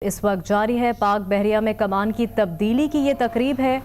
اس وقت جاری ہے پاک بحریہ میں کمان کی تبدیلی کی یہ تقریب ہے۔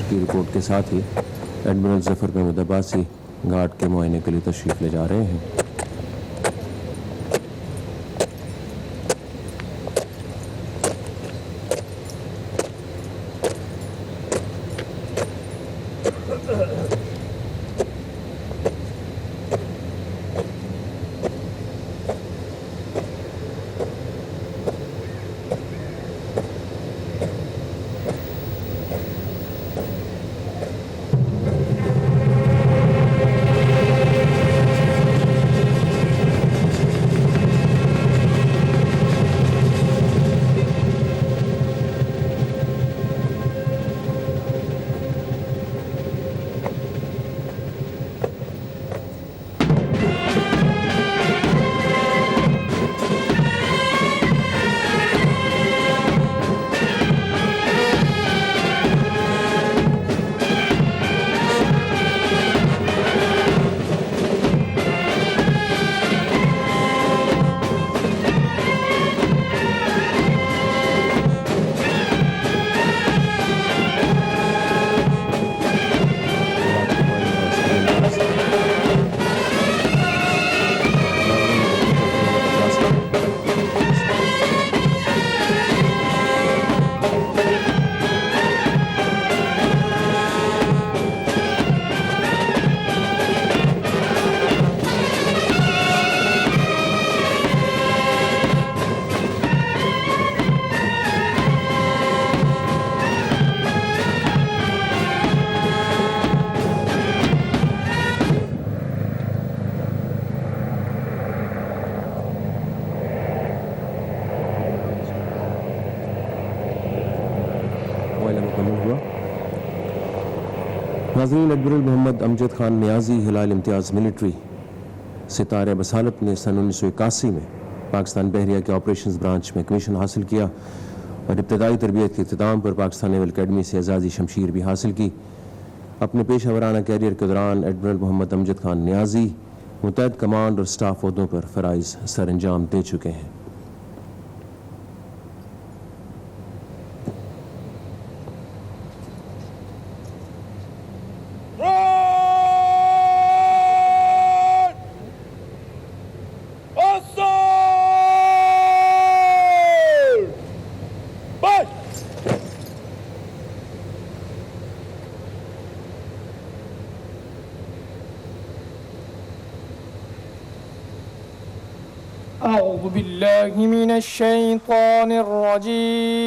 کی رپورٹ کے ساتھ ہی ایڈمرل ظفر محمود عباسی گھاٹ کے معائنے کے لیے تشریف لے جا رہے ہیں۔ ناظرین، ایڈمرل محمد امجد خان نیازی ہلال امتیاز ملٹری ستارہ بصالت نے سن 1981 میں پاکستان بحریہ کے آپریشنز برانچ میں کمیشن حاصل کیا اور ابتدائی تربیت کے اختتام پر پاکستان نیول اکیڈمی سے اعزازی شمشیر بھی حاصل کی۔ اپنے پیشہ ورانہ کیریئر کے دوران ایڈمرل محمد امجد خان نیازی متعدد کمانڈ اور سٹاف عہدوں پر فرائض سر انجام دے چکے ہیں۔ أعوذ بالله من الشيطان الرجيم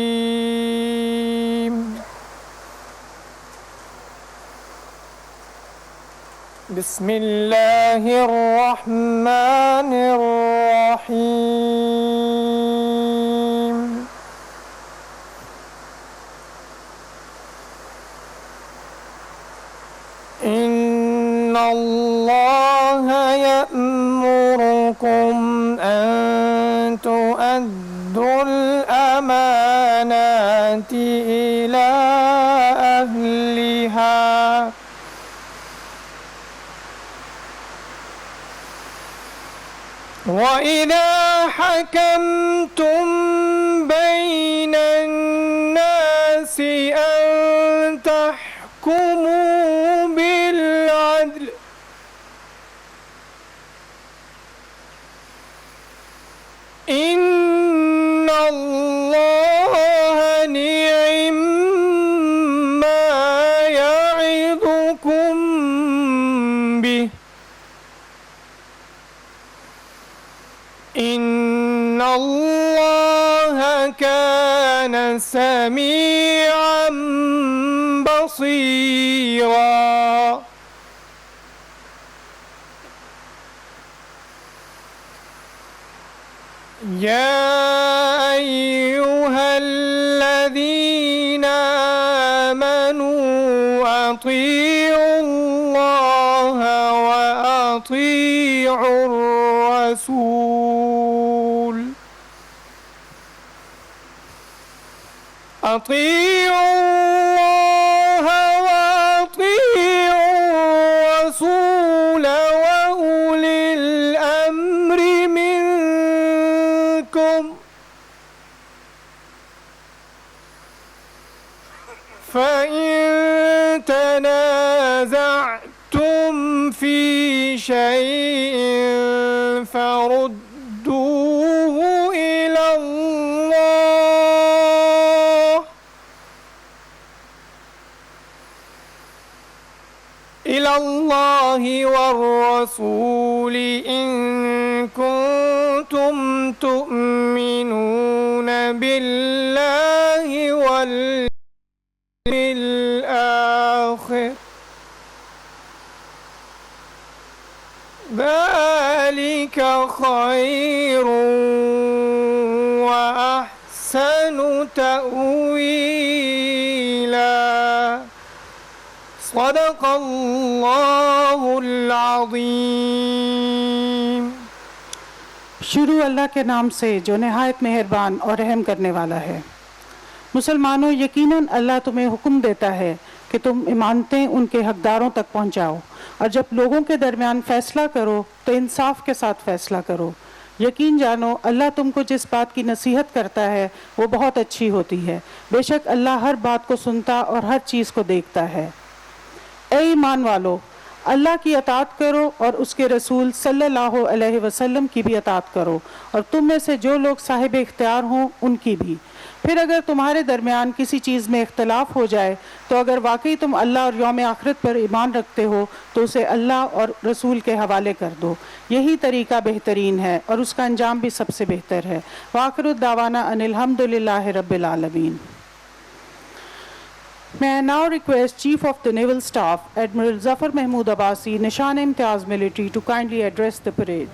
بسم الله الرحمن الرحيم إن الله يأمركم أن تؤدوا الأمانات إلى أهلها وإذا حكمتم بين الناس واحكموا بالعدل إن الله نعم ما يعظكم به إن الله كان سميعا بصيرا يا أيها الذين آمنوا أطيعوا الله وأطيعوا الرسول أطيعوا الله وأطيعوا الرسول وأولي الأمر منكم فإن تنازعتم في شيء فردوه إلى الله والرسول إن كنتم تؤمنون بالله واليوم الآخر ذلك خير وأحسن تأويلا صدق اللہ العظیم۔ شروع اللہ کے نام سے جو نہایت مہربان اور رحم کرنے والا ہے۔ مسلمانوں، یقیناً اللہ تمہیں حکم دیتا ہے کہ تم امانتیں ان کے حقداروں تک پہنچاؤ، اور جب لوگوں کے درمیان فیصلہ کرو تو انصاف کے ساتھ فیصلہ کرو۔ یقین جانو اللہ تم کو جس بات کی نصیحت کرتا ہے وہ بہت اچھی ہوتی ہے، بے شک اللہ ہر بات کو سنتا اور ہر چیز کو دیکھتا ہے۔ اے ایمان والو، اللہ کی اطاعت کرو اور اس کے رسول صلی اللہ علیہ وسلم کی بھی اطاعت کرو، اور تم میں سے جو لوگ صاحب اختیار ہوں ان کی بھی۔ پھر اگر تمہارے درمیان کسی چیز میں اختلاف ہو جائے تو اگر واقعی تم اللہ اور یوم آخرت پر ایمان رکھتے ہو تو اسے اللہ اور رسول کے حوالے کر دو، یہی طریقہ بہترین ہے اور اس کا انجام بھی سب سے بہتر ہے۔ وآخر الدعوانا ان الحمد للہ رب العالمین۔ May I now request Chief of the Naval Staff, Admiral Zafar Mahmood Abbasi, Nishan Imtiaz Military, to kindly address the parade.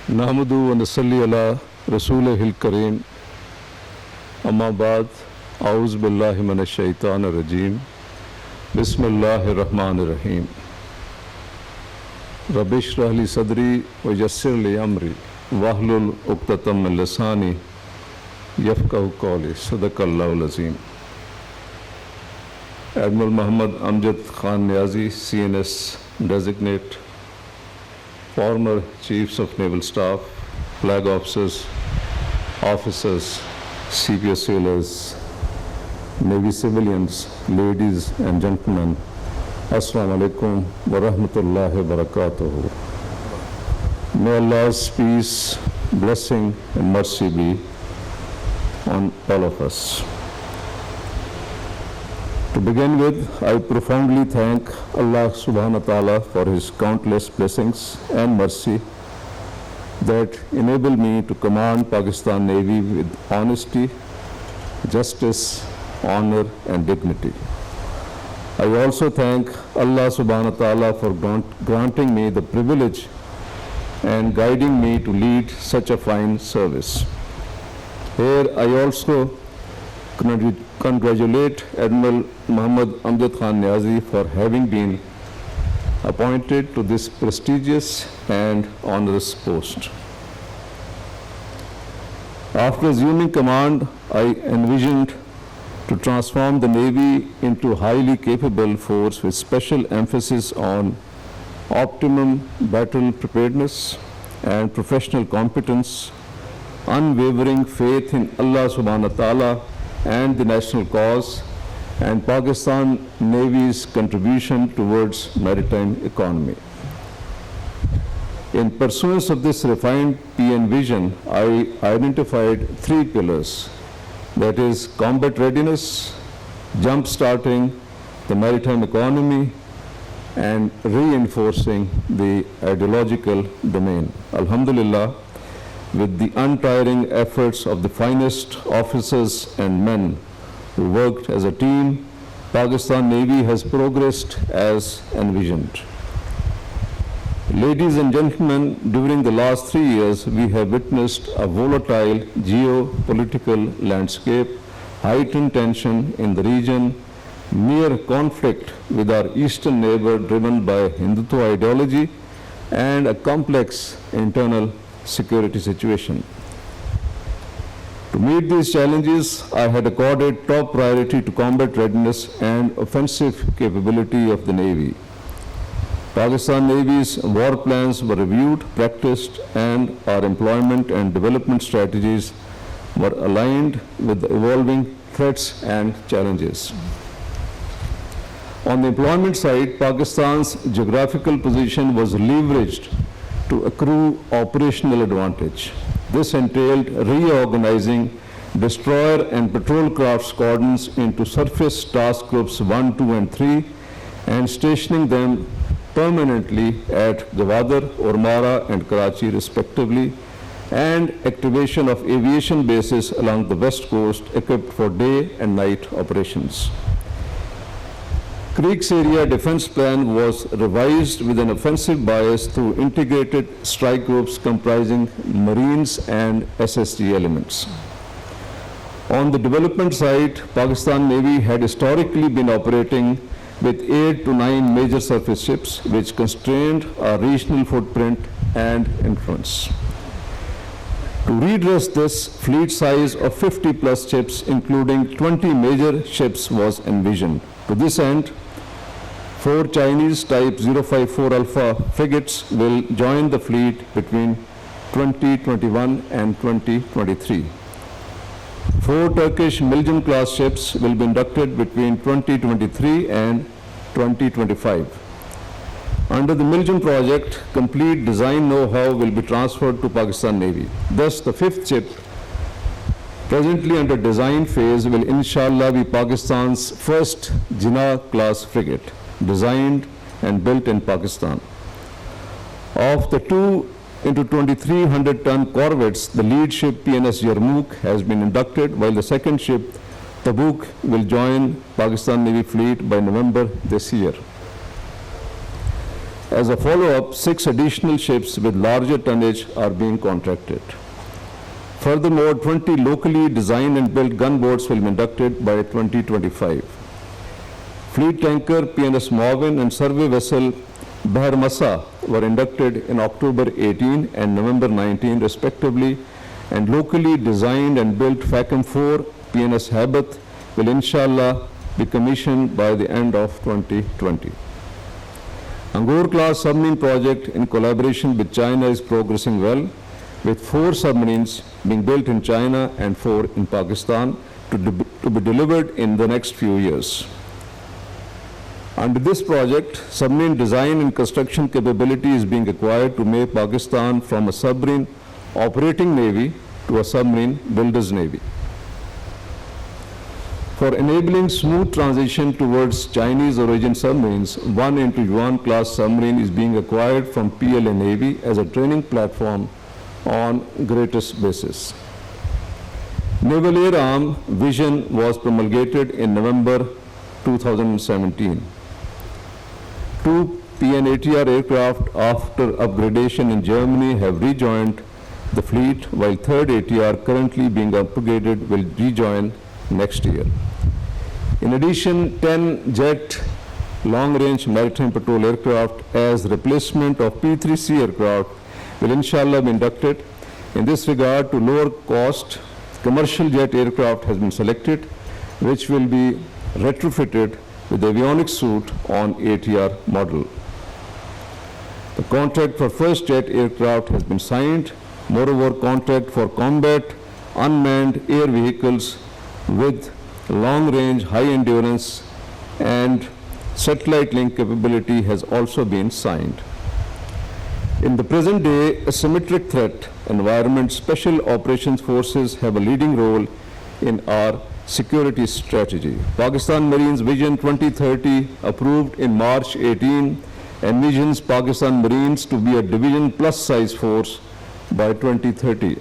نحمدہ و نصلی علی رسولہ الکریم، اما بعد، اعوذ باللہ من الشیطان الرجیم، بسم اللہ الرحمن الرحیم۔ رب اشرح لی صدری ویسر لی امری واحلل عقدۃ من لسانی یفقہوا قولی، صدق اللہ العظیم۔ Admiral Muhammad Amjad Khan Niazi, CNS designate, former Chiefs of Naval Staff, flag officers, CPS sailors, Navy civilians, ladies and gentlemen, Assalamu alaikum wa rahmatullahi wa barakatuh. May Allah's peace, blessing and mercy be on all of us. To begin with, I profoundly thank Allah subhanahu wa ta'ala for His countless blessings and mercy that enable me to command Pakistan Navy with honesty, justice, honor and dignity. I also thank Allah subhanahu wa ta'ala for granting me the privilege and guiding me to lead such a fine service. Here I also congratulate Admiral Muhammad Amjad Khan Niazi for having been appointed to this prestigious and onerous post. After assuming command, I envisioned to transform the Navy into a highly capable force with special emphasis on optimum battle preparedness and professional competence, unwavering faith in Allah subhanahu wa ta'ala and the national cause, and Pakistan Navy's contribution towards maritime economy. In pursuance of this refined PN vision, I identified 3 pillars, that is combat readiness, jump-starting the maritime economy, and reinforcing the ideological domain. Alhamdulillah, with the untiring efforts of the finest officers and men who worked as a team, Pakistan Navy has progressed as envisioned. Ladies and gentlemen, during the last 3 years, we have witnessed a volatile geopolitical landscape, heightened tension in the region, near conflict with our eastern neighbor driven by Hindutva ideology, and a complex internal security situation. To meet these challenges, I had accorded top priority to combat readiness and offensive capability of the Navy. Pakistan Navy's war plans were reviewed, practiced, and our employment and development strategies were aligned with the evolving threats and challenges. On the employment side, Pakistan's geographical position was leveraged to accrue operational advantage. This entailed reorganizing destroyer and patrol craft squadrons into surface task groups 1, 2, and 3 and stationing them permanently at Gwadar, Ormara, and Karachi respectively, and activation of aviation bases along the west coast equipped for day and night operations. Creeks Area Defense Plan was revised with an offensive bias through integrated strike groups comprising Marines and SSG elements. On the development side, Pakistan Navy had historically been operating with 8 to 9 major surface ships, which constrained our regional footprint and influence. To redress this, fleet size of 50 plus ships, including 20 major ships, was envisioned. To this end, 4 Chinese Type 054 Alpha frigates will join the fleet between 2021 and 2023. 4 Turkish Milgem class ships will be inducted between 2023 and 2025. Under the Milgem project, complete design know-how will be transferred to Pakistan Navy. Thus, the 5th ship, presently under design phase, will inshallah be Pakistan's first Jinnah class frigate, designed and built in Pakistan. Of the 2 into 2,300-ton corvettes, the lead ship PNS Yarmouk has been inducted, while the second ship Tabuk will join Pakistan Navy fleet by November this year. As a follow-up, 6 additional ships with larger tonnage are being contracted. Furthermore, 20 locally designed and built gunboats will be inducted by 2025. Fleet tanker PNS Marvin and survey vessel Bahar Masa were inducted in October 18 and November 19 respectively, and locally designed and built FACM 4 PNS Habat will inshallah be commissioned by the end of 2020. Angor class submarine project in collaboration with China is progressing well, with 4 submarines being built in China and 4 in Pakistan to be delivered in the next few years. Under this project, submarine design and construction capability is being acquired to make Pakistan from a submarine operating navy to a submarine builder's navy. For enabling smooth transition towards Chinese origin submarines, 1 into Yuan class submarine is being acquired from PLA Navy as a training platform on greatest basis. Naval Air Arm vision was promulgated in November 2017. 2 PN-ATR aircraft after upgradation in Germany have rejoined the fleet, while 3rd ATR currently being upgraded will rejoin next year. In addition, 10 jet long-range maritime patrol aircraft as replacement of P-3C aircraft will inshallah be inducted. In this regard, to lower cost, commercial jet aircraft has been selected, which will be retrofitted with avionics suite on ATR model. The contract for first jet aircraft has been signed. Moreover, contract for combat unmanned air vehicles with long-range, high-endurance and satellite link capability has also been signed. In the present day asymmetric threat environment, Special Operations Forces have a leading role in our security strategy. Pakistan Marines Vision 2030, approved in March 18, envisions Pakistan Marines to be a division plus size force by 2030.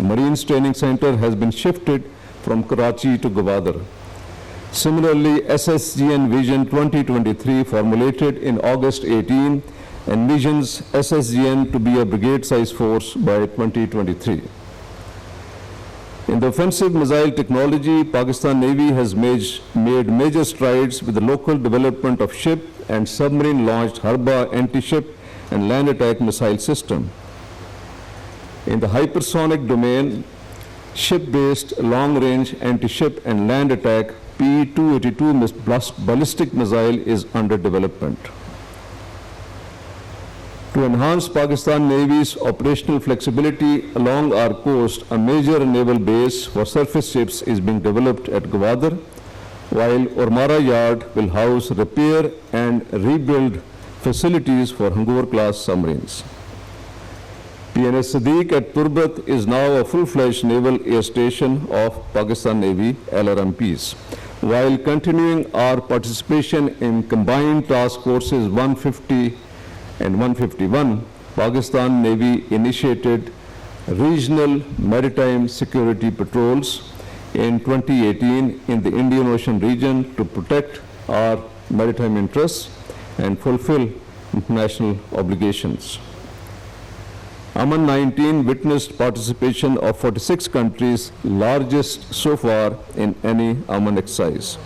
Marines Training Center has been shifted from Karachi to Gwadar. Similarly, SSGN Vision 2023, formulated in August 18, envisions SSGN to be a brigade size force by 2023. In the offensive missile technology, Pakistan Navy has made major strides with the local development of ship and submarine-launched Harba anti-ship and land attack missile system. In the hypersonic domain, ship-based long-range anti-ship and land attack P-282 ballistic missile is under development. To enhance Pakistan Navy's operational flexibility along our coast, a major naval base for surface ships is being developed at Gwadar, while Ormara Yard will house repair and rebuild facilities for Hangoor-class submarines. PNS Sadiq at Turbat is now a full-fledged naval air station of Pakistan Navy LRMPs. While continuing our participation in combined task forces 150 and 151, Pakistan Navy initiated regional maritime security patrols in 2018 in the Indian Ocean region to protect our maritime interests and fulfill international obligations. Aman 19 witnessed participation of 46 countries, largest so far in any Aman exercise.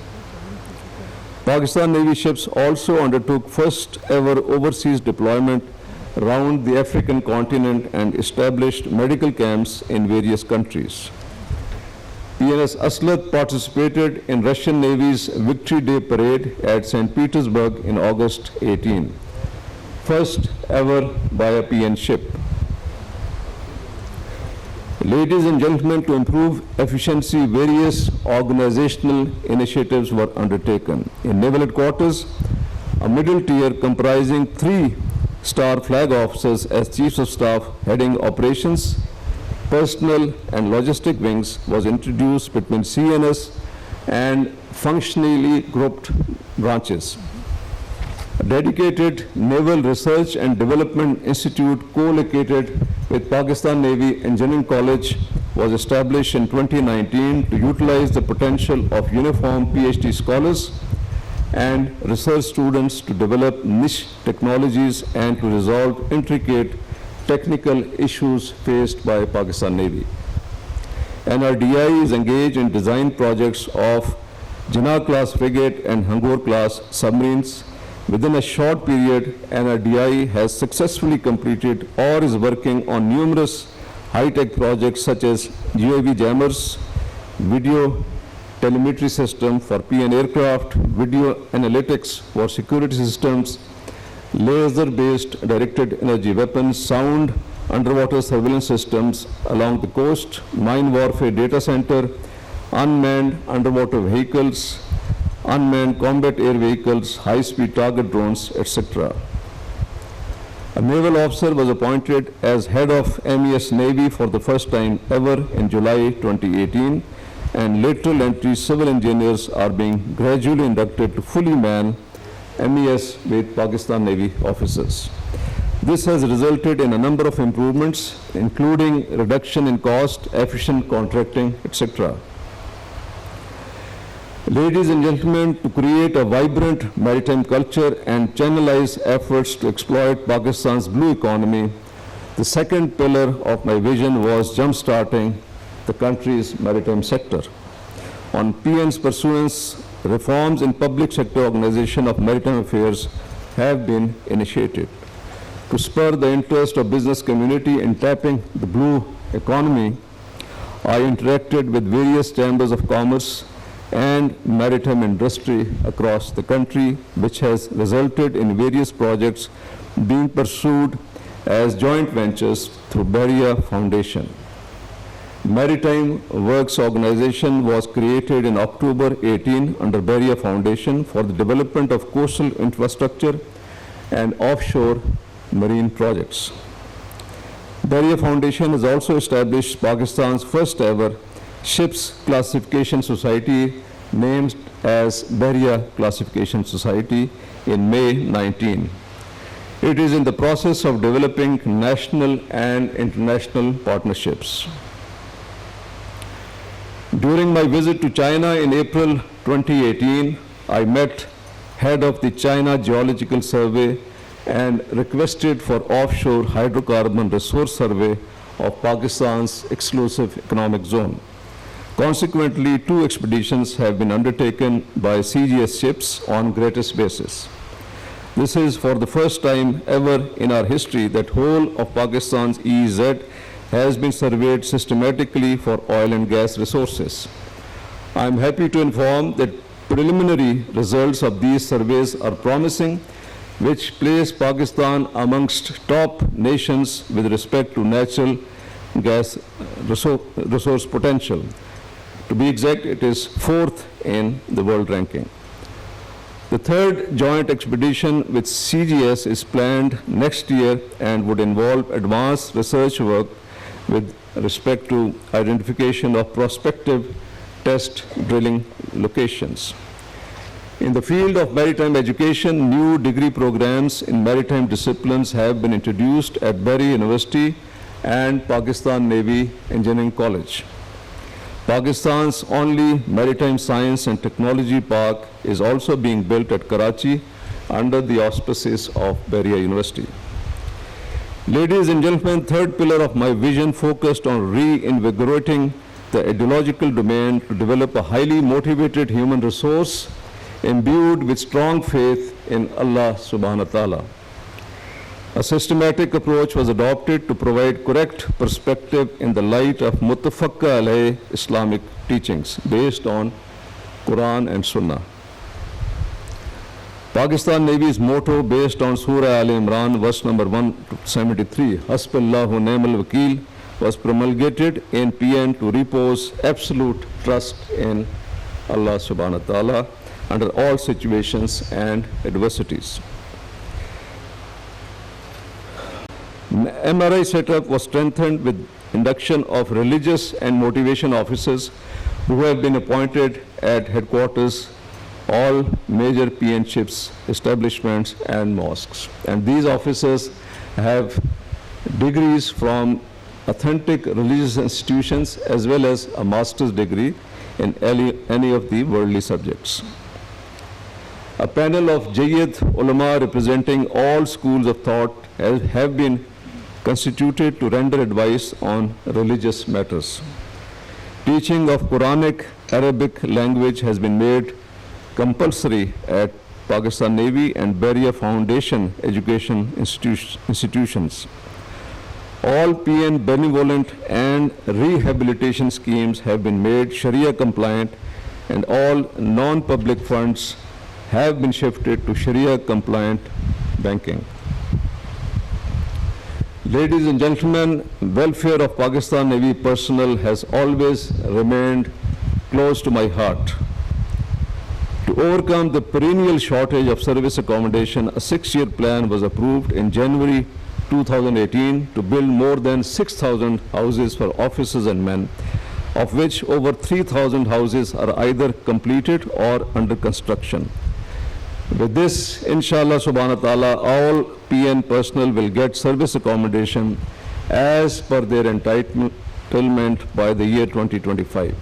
Pakistan Navy ships also undertook first ever overseas deployment around the African continent and established medical camps in various countries. PNS Aslat participated in Russian Navy's Victory Day Parade at St. Petersburg in August 18, first ever by a PN ship. Ladies and gentlemen, to improve efficiency, various organizational initiatives were undertaken. In Naval Headquarters, a middle tier comprising 3-star flag officers as Chiefs of Staff heading operations, personnel and logistic wings was introduced between CNS and functionally grouped branches. A dedicated Naval Research and Development Institute co-located with Pakistan Navy Engineering College was established in 2019 to utilize the potential of uniform PhD scholars and research students to develop niche technologies and to resolve intricate technical issues faced by Pakistan Navy. NRDI is engaged in design projects of Jinnah-class frigate and Hangoor-class submarines. Within a short period, NRDI has successfully completed or is working on numerous high-tech projects such as UAV jammers, video telemetry system for PN aircraft, video analytics for security systems, laser-based directed energy weapons, sound underwater surveillance systems along the coast, mine warfare data center, unmanned underwater vehicles, unmanned combat air vehicles, high-speed target drones, etc. A naval officer was appointed as head of MES Navy for the first time ever in July 2018, and lateral entry civil engineers are being gradually inducted to fully man MES with Pakistan Navy officers. This has resulted in a number of improvements, including reduction in cost, efficient contracting, etc. Ladies and gentlemen, to create a vibrant maritime culture and channelize efforts to exploit Pakistan's blue economy, the second pillar of my vision was jump-starting the country's maritime sector. On PN's pursuance, reforms in public sector organization of maritime affairs have been initiated. To spur the interest of business community in tapping the blue economy, I interacted with various chambers of commerce and maritime industry across the country, which has resulted in various projects being pursued as joint ventures through Bahria Foundation. Maritime Works Organization was created in October 18 under Bahria Foundation for the development of coastal infrastructure and offshore marine projects. Bahria Foundation has also established Pakistan's first ever Ships Classification Society, named as Bahria Classification Society, in May 19. It is in the process of developing national and international partnerships. During my visit to China in April 2018, I met head of the China Geological Survey and requested for offshore hydrocarbon resource survey of Pakistan's exclusive economic zone. Consequently, 2 expeditions have been undertaken by CGS ships on gratis basis. This is for the first time ever in our history that whole of Pakistan's EEZ has been surveyed systematically for oil and gas resources. I am happy to inform that preliminary results of these surveys are promising, which place Pakistan amongst top nations with respect to natural gas resource potential. To be exact, it is 4th in the world ranking. The 3rd joint expedition with CGS is planned next year and would involve advanced research work with respect to identification of prospective test drilling locations. In the field of maritime education, new degree programs in maritime disciplines have been introduced at Bahria University and Pakistan Navy Engineering College. Pakistan's only maritime science and technology park is also being built at Karachi under the auspices of Bahria University. Ladies and gentlemen, 3rd pillar of my vision focused on reinvigorating the ideological domain to develop a highly motivated human resource imbued with strong faith in Allah subhanahu wa ta'ala. A systematic approach was adopted to provide correct perspective in the light of muttafaqqa alayh Islamic teachings based on Quran and Sunnah. Pakistan Navy's motto based on Surah Al Imran, verse number 173, Hasbullahu Ni'mal Wakeel, was promulgated in PN to repose absolute trust in Allah subhanahu wa ta'ala under all situations and adversities. MRI setup was strengthened with induction of religious and motivation officers who have been appointed at headquarters, all major PN ships, establishments and mosques. And these officers have degrees from authentic religious institutions as well as a master's degree in any of the worldly subjects. A panel of Jayyid ulama representing all schools of thought have been constituted to render advice on religious matters. Teaching of Quranic Arabic language has been made compulsory at Pakistan Navy and Bahria Foundation education institutions. All PN benevolent and rehabilitation schemes have been made Sharia compliant, and all non-public funds have been shifted to Sharia compliant banking. Ladies and gentlemen, welfare of Pakistan Navy personnel has always remained close to my heart. To overcome the perennial shortage of service accommodation, a 6-year plan was approved in January 2018 to build more than 6,000 houses for officers and men, of which over 3,000 houses are either completed or under construction. With this, inshallah subhanahu wa ta'ala, all PN personnel will get service accommodation as per their entitlement by the year 2025.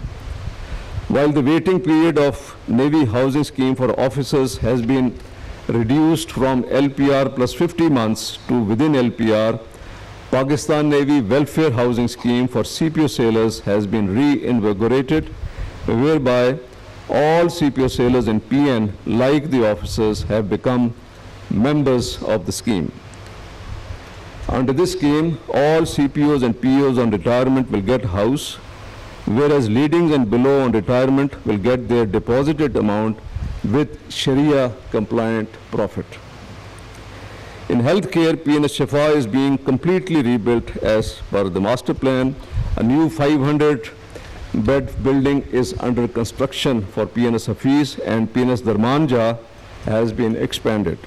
While the waiting period of Navy housing scheme for officers has been reduced from LPR plus 50 months to within LPR, Pakistan Navy welfare housing scheme for CPO sailors has been reinvigorated, whereby all CPO sailors in PN, like the officers, have become members of the scheme. Under this scheme, all CPOs and POs on retirement will get house, whereas leadings and below on retirement will get their deposited amount with Sharia-compliant profit. In healthcare, PNS Shifa is being completely rebuilt as per the master plan. A new 500-bed building is under construction for PNS Hafiz, and PNS Darmanja has been expanded.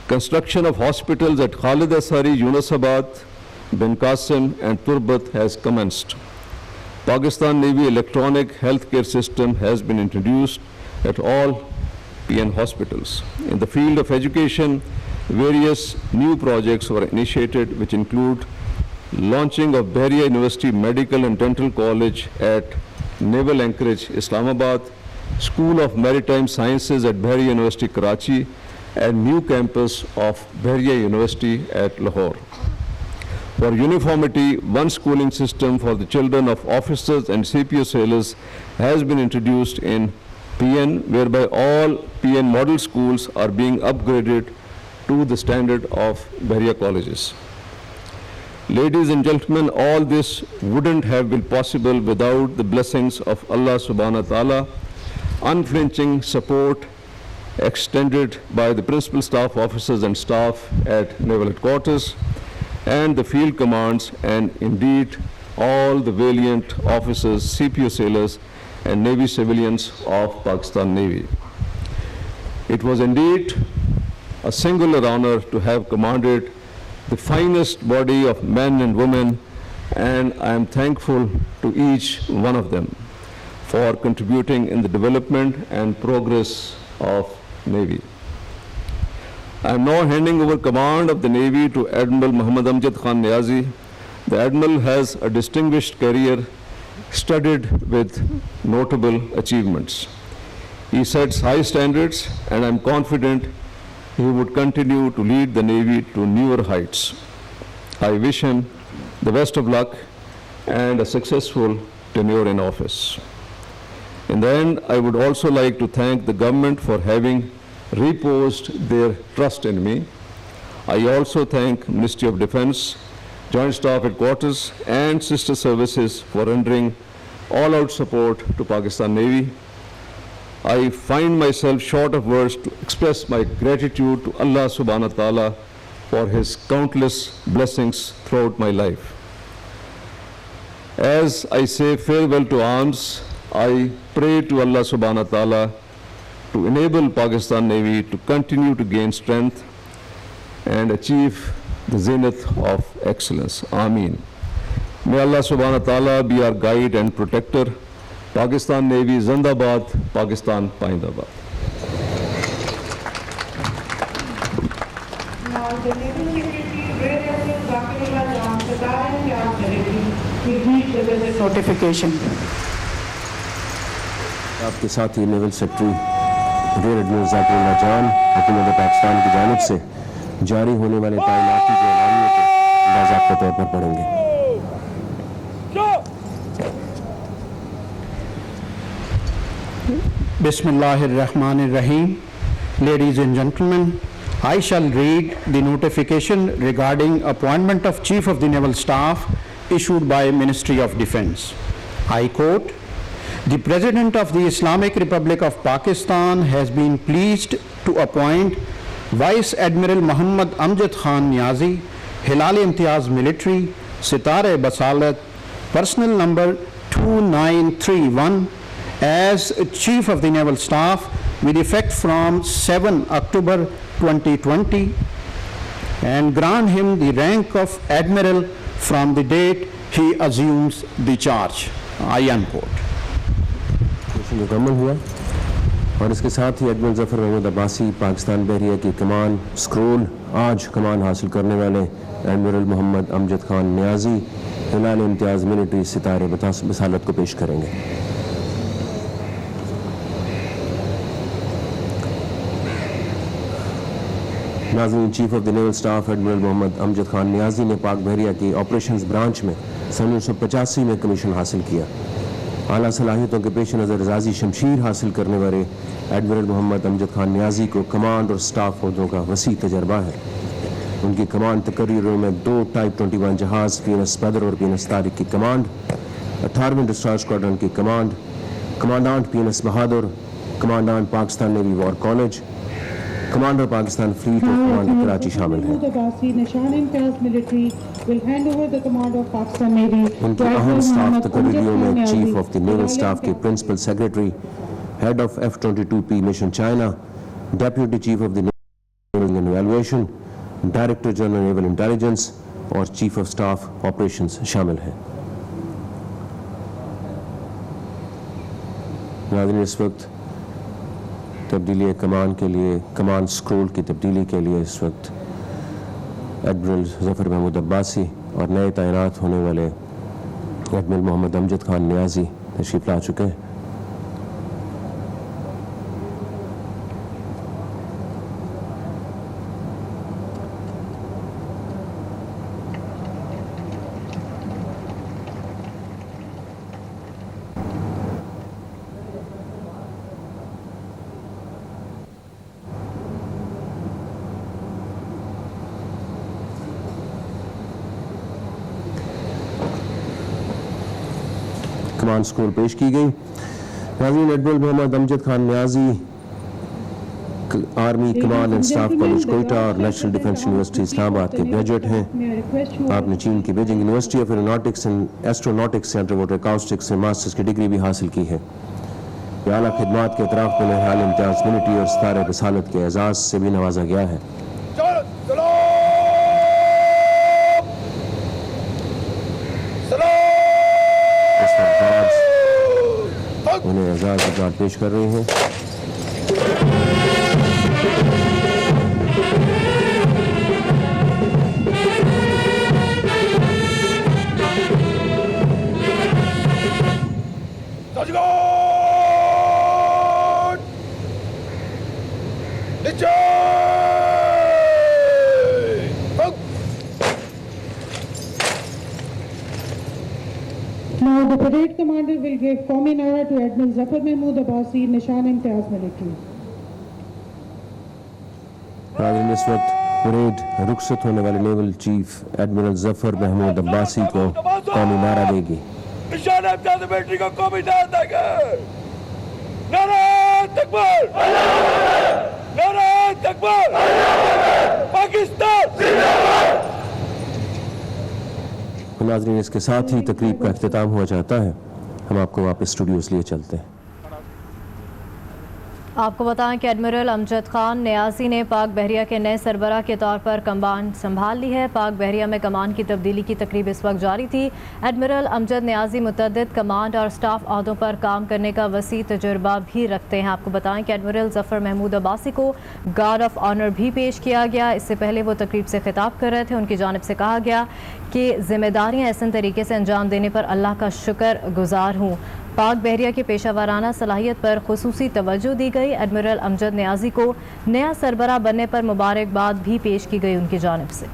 Construction of hospitals at Khalid Asari, Yunusabad, Ben Qasim and Turbat has commenced. Pakistan Navy electronic healthcare system has been introduced at all PN hospitals. In the field of education, various new projects were initiated, which include launching of Bahria University Medical and Dental College at Naval Anchorage, Islamabad, School of Maritime Sciences at Bahria University, Karachi, and new campus of Bahria University at Lahore. For uniformity, one schooling system for the children of officers and CPO sailors has been introduced in PN, whereby all PN model schools are being upgraded to the standard of Bahria colleges. Ladies and gentlemen, all this wouldn't have been possible without the blessings of Allah subhanahu wa ta'ala, unflinching support extended by the principal staff officers and staff at Naval Headquarters and the field commands, and indeed all the valiant officers, CPO sailors and Navy civilians of Pakistan Navy. It was indeed a singular honor to have commanded the finest body of men and women, and I am thankful to each one of them for contributing in the development and progress of Navy. I am now handing over command of the Navy to Admiral Muhammad Amjad Khan Niazi. The Admiral has a distinguished career studded with notable achievements. He sets high standards, and I am confident he would continue to lead the Navy to newer heights. I wish him the best of luck and a successful tenure in office. In the end, I would also like to thank the government for having reposed their trust in me. I also thank Ministry of Defense, Joint Staff Headquarters and sister services for rendering all-out support to Pakistan Navy. I find myself short of words to express my gratitude to Allah subhanahu wa ta'ala for his countless blessings throughout my life. As I say farewell to arms, I pray to Allah subhanahu wa ta'ala to enable Pakistan Navy to continue to gain strength and achieve the zenith of excellence. Ameen. May Allah subhanahu wa ta'ala be our guide and protector. Pakistan Navy Zindabad, Pakistan Paindabad. Now the Naval Secretary, Rear Admiral Zakirullah Jan, Satara Imtiaz Military, will read the visit notification. आपके साथ ही naval secretary rear admiral ज़ाकिरुल्लाह जान हुकूमत पाकिस्तान की जानिब से जारी होने वाले तैनाती के एलानियों को बाज़ाब्ता तौर पर पढ़ेंगे। Bismillahir-Rahmanir-Rahim. Ladies and gentlemen, I shall read the notification regarding appointment of Chief of the Naval Staff issued by Ministry of Defense. I quote, "The President of the Islamic Republic of Pakistan has been pleased to appoint Vice Admiral Muhammad Amjad Khan Niazi, Hilal Imtiaz Military, Sitare Basalat, personnel number 2931, as Chief of the Naval Staff with effect from 7 October 2020, and grant him the rank of Admiral from the date he assumes the charge." I unquote. मुकम्मल हुआ और इसके साथ ही admiral Zafar Mahmood Abbasi Pakistan बहरिया की कमान स्क्रोल आज कमान हासिल करने वाले एडमिरल मोहम्मद अमजद खान नियाज़ी हिलाल इम्तियाज़ मिलिट्री सितारे बसालत को पेश करेंगे। नाज़रीन, chief of the naval staff admiral Mohammad Amjad Khan Niazi ने पाक बहरिया की ऑपरेशंस ब्रांच में सन 1985 में कमीशन हासिल किया। आला सलाहियतों के पेश नज़र रज़ाज़ी शमशीर हासिल करने वाले एडमिरल मोहम्मद अमजद खान नियाज़ी को कमांड और स्टाफ ओहदों का वसी तजर्बा है। ان کی کمانڈ تقریروں میں 2 ٹائپ 21 جہاز PNS بدر اور PNS طارق کی کمانڈ، 18ویں ڈسٹرائر اسکواڈرن کی command, commandant PNS Bahadur, commandant Pakistan navy war college, commander Pakistan fleet اور کمانڈر کراچی شامل ہیں۔ ان کی اہم سٹاف تقرریوں میں chief of the naval staff کے principal secretary, head of F-22P mission China, deputy chief of the naval evaluation, director general naval intelligence اور چیف آف سٹاف آپریشنز شامل ہیں۔ ناظرین، اس وقت تبدیلی کمان کے لیے، کمان سکرول کی تبدیلی کے لیے اس وقت ایڈمرل ظفر محمود عباسی اور نئے تعینات ہونے والے ایڈمرل محمد امجد خان نیازی تشریف لا چکے ہیں۔ کمان سکرول پیش کی گئی۔ ناظرین، admiral Muhammad Amjad Khan Niazi army command and staff college Quetta اور نیشنل ڈیفنس یونیورسٹی اسلام آباد کے گریجویٹ ہیں۔ آپ نے چین کی Beijing university of aeronautics and astronautics سے انڈر واٹر اکاؤسٹکس سے ماسٹرز کی ڈگری بھی حاصل کی ہے۔ یہ اعلیٰ خدمات کے اعتراف میں نہال امتیاز ملٹری اور ستارہ رسالت کے اعزاز سے بھی نوازا گیا ہے۔ انہیں اعزاز اجرات پیش کر رہے ہیں۔ Now the parade commander will give Qawmi Nara to Admiral Zafar Mahmood Abbasi, Nishan Imtiaz Military. ناظرین، اس وقت پریڈ رخصت ہونے والے نیول چیف ایڈمرل ظفر محمود عباسی کو قومی نعرہ دے گی۔ نشان امتیاز ملٹری کو قومی نعرہ دے گا۔ نعرہ تکبیر، نعرہ تکبیر، پاکستان زندہ باد۔ ناظرین، اس کے ساتھ ہی تقریب کا اختتام ہوا جاتا ہے۔ ہم آپ کو واپس اسٹوڈیوز لیے چلتے ہیں۔ آپ کو بتائیں کہ ایڈمرل امجد خان نیازی نے پاک بحریہ کے نئے سربراہ کے طور پر کمان سنبھال لی ہے۔ پاک بحریہ میں کمان کی تبدیلی کی تقریب اس وقت جاری تھی۔ ایڈمرل امجد نیازی متعدد کمانڈ اور سٹاف عہدوں پر کام کرنے کا وسیع تجربہ بھی رکھتے ہیں۔ آپ کو بتائیں کہ ایڈمرل ظفر محمود عباسی کو گارڈ آف آنر بھی پیش کیا گیا۔ اس سے پہلے وہ تقریب سے خطاب کر رہے تھے۔ ان کی جانب سے کہا گیا کہ ذمہ داریاں احسن طریقے سے انجام دینے پر اللہ کا شکر گزار ہوں۔ پاک بحریہ کے پیشہ ورانہ صلاحیت پر خصوصی توجہ دی گئی۔ ایڈمرل امجد نیازی کو نیا سربراہ بننے پر مبارکباد بھی پیش کی گئی ان کی جانب سے۔